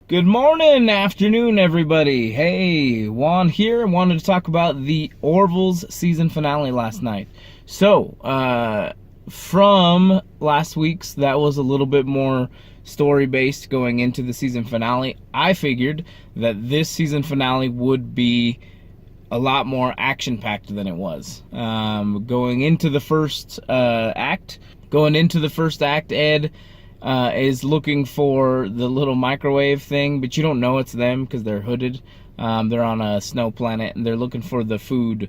Good morning, afternoon, everybody. Hey, Juan here. Wanted to talk about the Orville's season finale last night. So, from last week's, that was a little bit more story-based going into the season finale. I figured that this season finale would be a lot more action-packed than it was. Going into the first act, Ed is looking for the little microwave thing, but you don't know it's them because they're hooded. They're on a snow planet, and they're looking for the food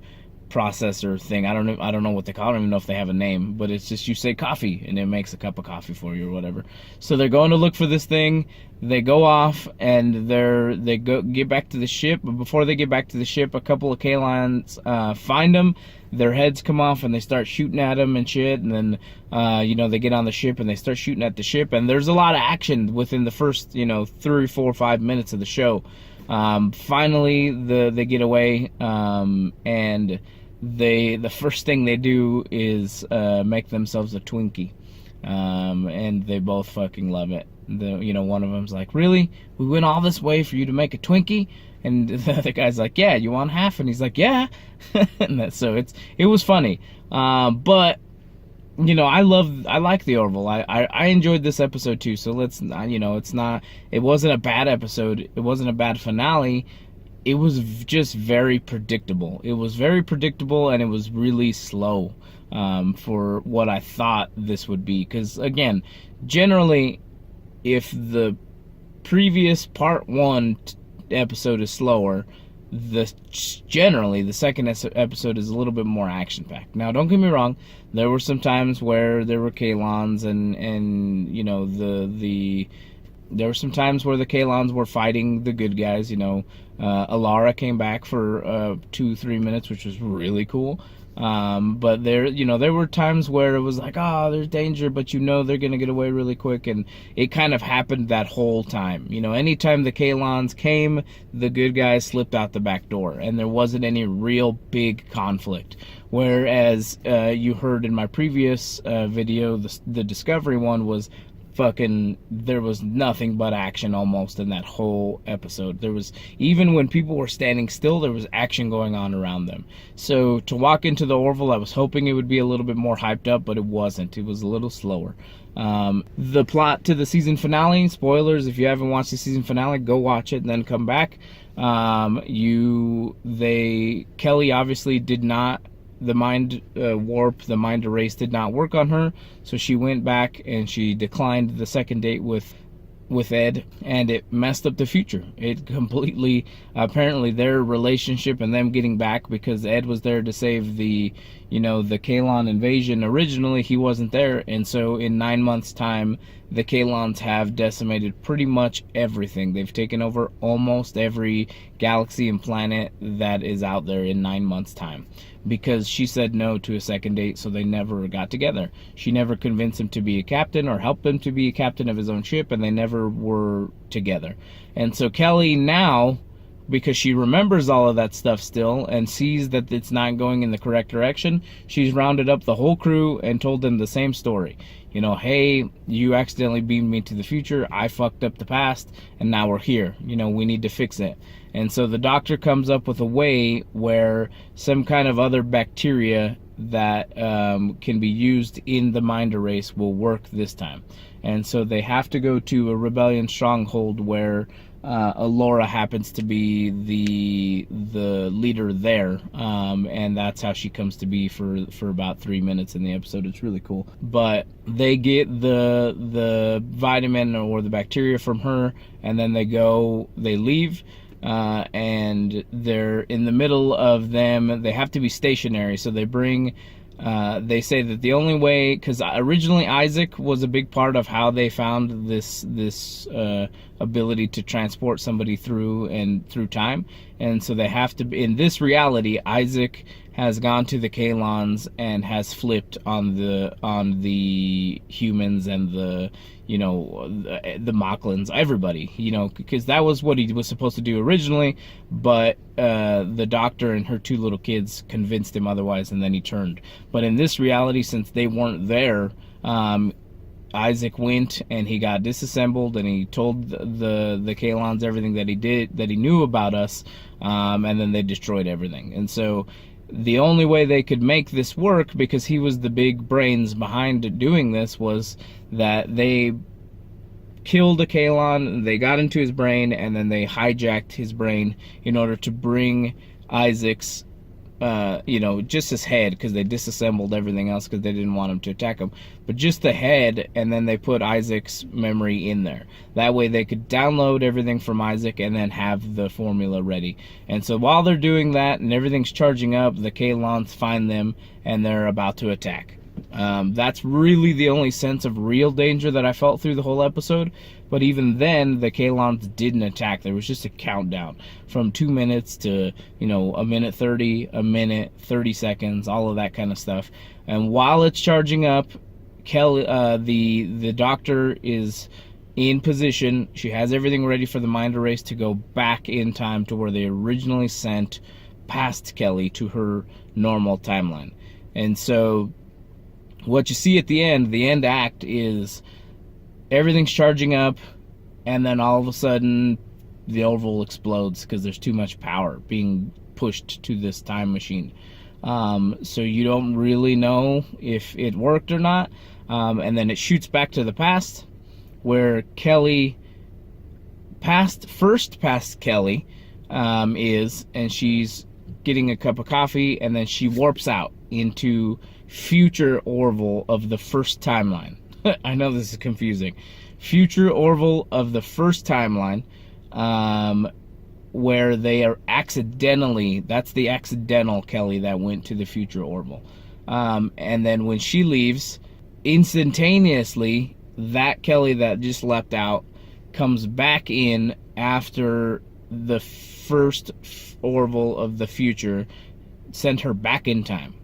processor thing. I don't know what they call it. I don't even know if they have a name, but it's just you say coffee, and it makes a cup of coffee for you or whatever. So they're going to look for this thing. They go off, and they get back to the ship. But before they get back to the ship, a couple of Kalons find them. Their heads come off, and they start shooting at them and shit. And then, they get on the ship, and they start shooting at the ship. And there's a lot of action within the first, 3, 4, 5 minutes of the show. Finally, they get away, and the first thing they do is make themselves a Twinkie. And they both fucking love it. One of them's like, really? We went all this way for you to make a Twinkie? And the other guy's like, yeah, you want half? And he's like, yeah. And so it was funny. But I like the Orville. I enjoyed this episode too. So it wasn't a bad episode. It wasn't a bad finale. It was just very predictable. It was very predictable, and it was really slow for what I thought this would be. Because again, generally, if the previous part 1 episode is slower, generally the second episode is a little bit more action packed. Now, don't get me wrong, there were some times where there were Kalons and there were some times where the Kalons were fighting the good guys. Alara came back for 2-3 minutes, which was really cool. But there were times where it was like, there's danger, but they're gonna get away really quick, and it kind of happened that whole time. Anytime the Kalons came, the good guys slipped out the back door, and there wasn't any real big conflict. Whereas you heard in my previous video, the Discovery one was there was nothing but action almost in that whole episode. There was, even when people were standing still, there was action going on around them. So to walk into the Orville, I was hoping it would be a little bit more hyped up, but it wasn't. It was a little slower. The plot to the season finale, spoilers, if you haven't watched the season finale, go watch it and then come back. Kelly obviously did not, the mind warp, the mind erase did not work on her, so she went back and she declined the second date with Ed, and it messed up the future. It completely, apparently their relationship and them getting back, because Ed was there to save the Kalon invasion. Originally he wasn't there, and so in 9 months time the Kalons have decimated pretty much everything. They've taken over almost every galaxy and planet that is out there in 9 months time, because she said no to a second date, so they never got together. She never convinced him to be a captain or helped him to be a captain of his own ship, and they never were together. And so Kelly now, because she remembers all of that stuff still and sees that it's not going in the correct direction, she's rounded up the whole crew and told them the same story. Hey, you accidentally beamed me to the future, I fucked up the past, and now we're here. We need to fix it. And so the doctor comes up with a way where some kind of other bacteria that can be used in the mind erase will work this time. And so they have to go to a rebellion stronghold where Alora happens to be the leader there, and that's how she comes to be for about 3 minutes in the episode. It's really cool. But they get the vitamin or the bacteria from her, and then they leave, and they're in the middle of them. They have to be stationary, so they bring they say that the only way, because originally Isaac was a big part of how they found this ability to transport somebody through time, and so they have to, in this reality, Isaac has gone to the Kalons and has flipped on the humans and the Mocklins, everybody, because that was what he was supposed to do originally, but the doctor and her 2 little kids convinced him otherwise, and then he turned. But in this reality, since they weren't there, Isaac went and he got disassembled, and he told the Kalons everything that he knew about us, and then they destroyed everything. And so the only way they could make this work, because he was the big brains behind doing this, was that they killed a Kalon, they got into his brain, and then they hijacked his brain in order to bring Isaac's just his head, because they disassembled everything else because they didn't want him to attack him, but just the head, and then they put Isaac's memory in there. That way they could download everything from Isaac and then have the formula ready. And so while they're doing that and everything's charging up, the Kalons find them and they're about to attack. That's really the only sense of real danger that I felt through the whole episode. But even then, the Kalons didn't attack. There was just a countdown from 2 minutes to, a minute 30, a minute, 30 seconds, all of that kind of stuff. And while it's charging up, Kelly, the doctor is in position. She has everything ready for the mind erase to go back in time to where they originally sent past Kelly to her normal timeline. And so what you see at the end act, is everything's charging up, and then all of a sudden the Orville explodes because there's too much power being pushed to this time machine. So you don't really know if it worked or not. And then it shoots back to the past, where Kelly past Kelly is, and she's getting a cup of coffee, and then she warps out into future Orville of the first timeline. I know this is confusing. Future Orville of the first timeline, where they are accidentally, that's the accidental Kelly that went to the future Orville. And then when she leaves, instantaneously, that Kelly that just leapt out comes back in after the first Orville of the future sent her back in time,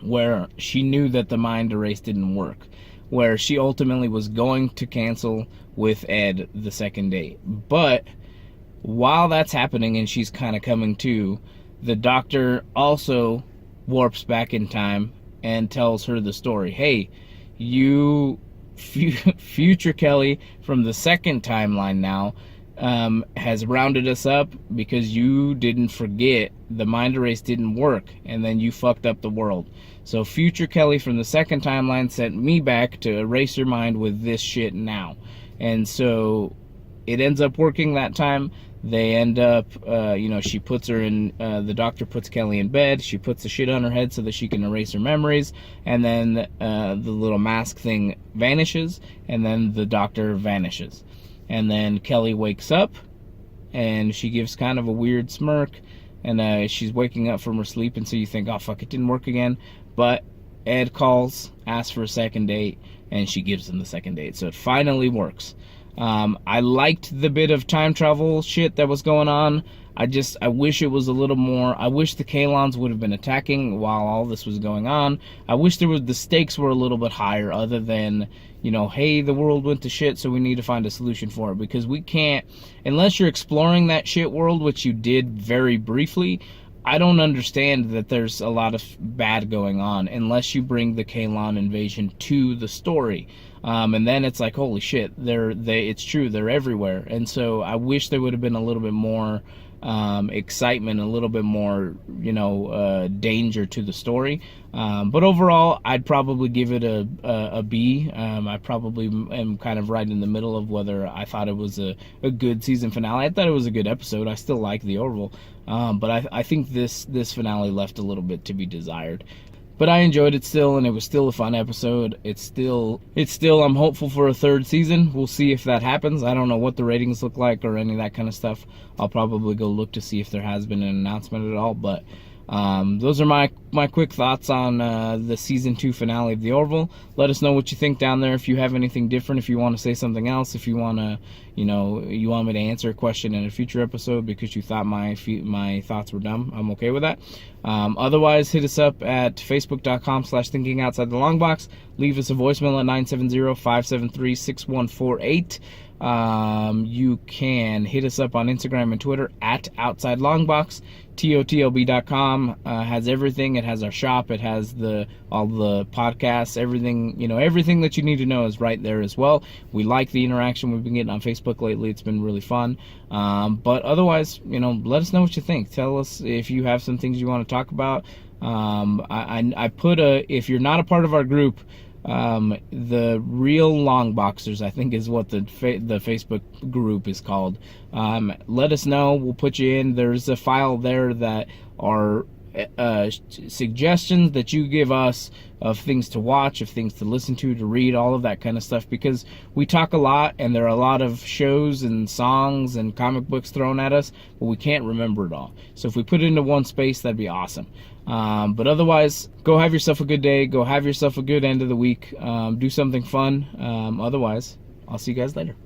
where she knew that the mind erase didn't work, where she ultimately was going to cancel with Ed the second date. But while that's happening and she's kind of coming to, the doctor also warps back in time and tells her the story. Hey, you future Kelly from the second timeline now has rounded us up because you didn't forget the mind erase didn't work, and then you fucked up the world. So future Kelly from the second timeline sent me back to erase your mind with this shit now. And so it ends up working that time. They end up, she puts her in, the doctor puts Kelly in bed. She puts the shit on her head so that she can erase her memories. And then the little mask thing vanishes. And then the doctor vanishes. And then Kelly wakes up. And she gives kind of a weird smirk. And she's waking up from her sleep. And so you think, oh, fuck, it didn't work again. But Ed calls, asks for a second date. And she gives him the second date. So it finally works. I liked the bit of time travel shit that was going on. I wish it was a little more. I wish the Kalons would have been attacking while all this was going on. I wish the stakes were a little bit higher, other than, hey, the world went to shit, so we need to find a solution for it. Because we can't, unless you're exploring that shit world, which you did very briefly, I don't understand that there's a lot of bad going on unless you bring the Kalon invasion to the story. And then it's like, holy shit, it's true, they're everywhere. And so I wish there would have been a little bit more excitement, a little bit more, danger to the story. But overall, I'd probably give it a B. I probably am kind of right in the middle of whether I thought it was a good season finale. I thought it was a good episode. I still like the Orville. But I think this finale left a little bit to be desired. But I enjoyed it still, and it was still a fun episode. It's still, I'm hopeful for a third season. We'll see if that happens. I don't know what the ratings look like or any of that kind of stuff. I'll probably go look to see if there has been an announcement at all. But those are my quick thoughts on the season 2 finale of the Orville. Let us know what you think down there. If you have anything different, if you want to say something else, if you want to, you want me to answer a question in a future episode because you thought my thoughts were dumb, I'm okay with that. Otherwise, hit us up at facebook.com/thinkingoutsidethelongbox. Leave us a voicemail at 970-573-6148. You can hit us up on Instagram and Twitter at Outside Longbox. TOTLB.com has everything. It has our shop. It has all the podcasts. Everything, everything that you need to know is right there as well. We like the interaction we've been getting on Facebook lately. It's been really fun. But otherwise, let us know what you think. Tell us if you have some things you want to talk about. I put if you're not a part of our group, the Real Longboxers, I think is what the Facebook group is called. Let us know. We'll put you in. There's a file there that are suggestions that you give us of things to watch, of things to listen to read, all of that kind of stuff, because we talk a lot and there are a lot of shows and songs and comic books thrown at us, but we can't remember it all. So if we put it into one space, that'd be awesome. But otherwise, go have yourself a good day. Go have yourself a good end of the week. Do something fun. Otherwise, I'll see you guys later.